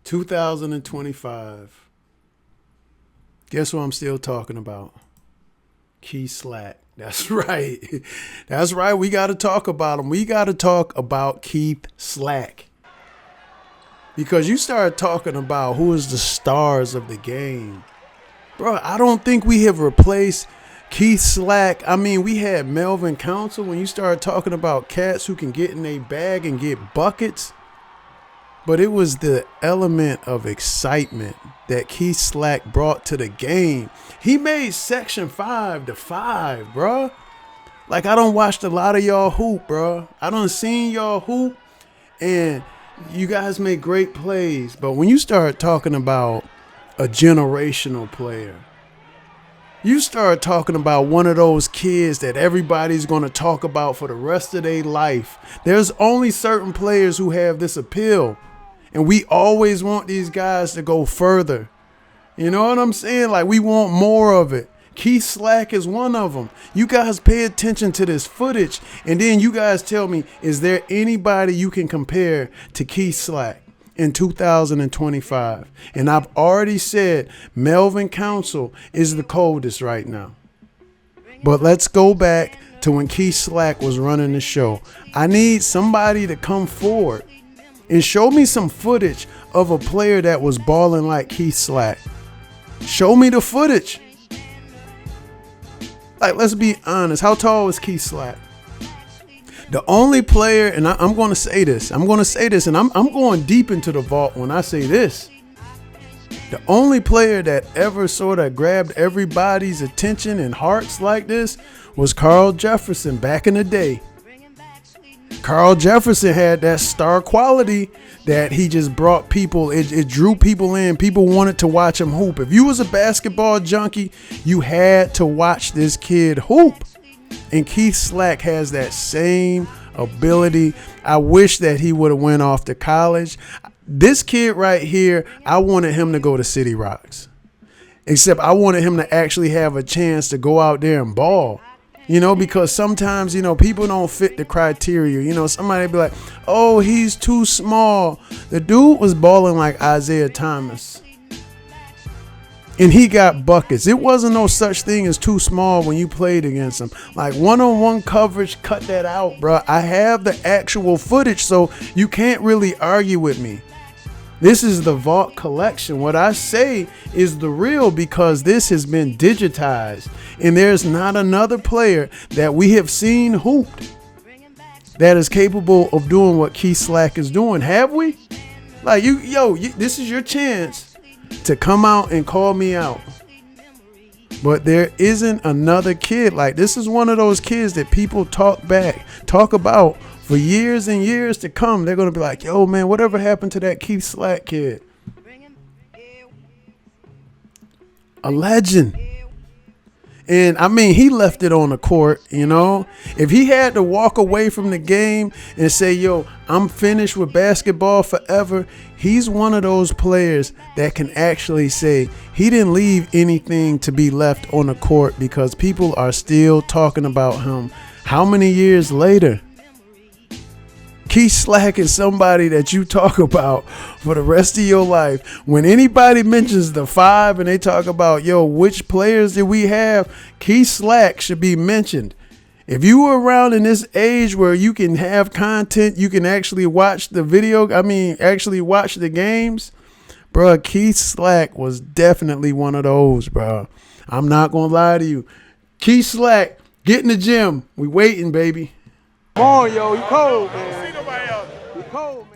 2025. Guess what I'm still talking about? Keith Slack. That's right. That's right. We got to talk about him. We got to talk about Keith Slack. Because you start talking about who is the stars of the game. Bro, I don't think we have replaced Keith Slack. I mean, we had Melvin Council. When you start talking about cats who can get in a bag and get buckets. But it was the element of excitement that Keith Slack brought to the game. He made Section 5 to 5, bro. Like, I done watched a lot of y'all hoop, bro. I done seen y'all hoop, and you guys make great plays. But when you start talking about a generational player, you start talking about one of those kids that everybody's going to talk about for the rest of their life. There's only certain players who have this appeal. And we always want these guys to go further. You know what I'm saying? Like, we want more of it. Keith Slack is one of them. You guys pay attention to this footage, and then you guys tell me, is there anybody you can compare to Keith Slack in 2025? And I've already said Melvin Council is the coldest right now. But let's go back to when Keith Slack was running the show. I need somebody to come forward and show me some footage of a player that was balling like Keith Slack. Show me the footage. Like, let's be honest. How tall was Keith Slack? The only player, and I'm going to say this. I'm going deep into the vault when I say this. The only player that ever sort of grabbed everybody's attention and hearts like this was Carl Jefferson back in the day. Carl Jefferson had that star quality that he just brought people. It drew people in. People wanted to watch him hoop. If you was a basketball junkie, you had to watch this kid hoop. And Keith Slack has that same ability. I wish that he would have went off to college. This kid right here, I wanted him to go to City Rocks. Except I wanted him to actually have a chance to go out there and ball. You know, because sometimes, you know, people don't fit the criteria. You know, somebody be like, oh, he's too small. The dude was balling like Isaiah Thomas. And he got buckets. It wasn't no such thing as too small when you played against him. Like, one-on-one coverage, cut that out, bro. I have the actual footage, so you can't really argue with me. This is the vault collection. What I say is the real, because this has been digitized. And there's not another player that we have seen hooped that is capable of doing what Keith Slack is doing. Have we? Like, this is your chance to come out and call me out. But there isn't another kid. Like, this is one of those kids that people talk about for years and years to come. They're going to be like, yo, man, whatever happened to that Keith Slack kid? A legend. And I mean, he left it on the court, you know. If he had to walk away from the game and say, yo, I'm finished with basketball forever, he's one of those players that can actually say he didn't leave anything to be left on the court, because people are still talking about him. How many years later? Keith Slack is somebody that you talk about for the rest of your life. When anybody mentions the 5 and they talk about, yo, which players did we have? Keith Slack should be mentioned. If you were around in this age where you can have content, you can actually watch actually watch the games, bro, Keith Slack was definitely one of those, bro. I'm not going to lie to you. Keith Slack, get in the gym. We waiting, baby. Come on, yo, you cold, man. You cold, man.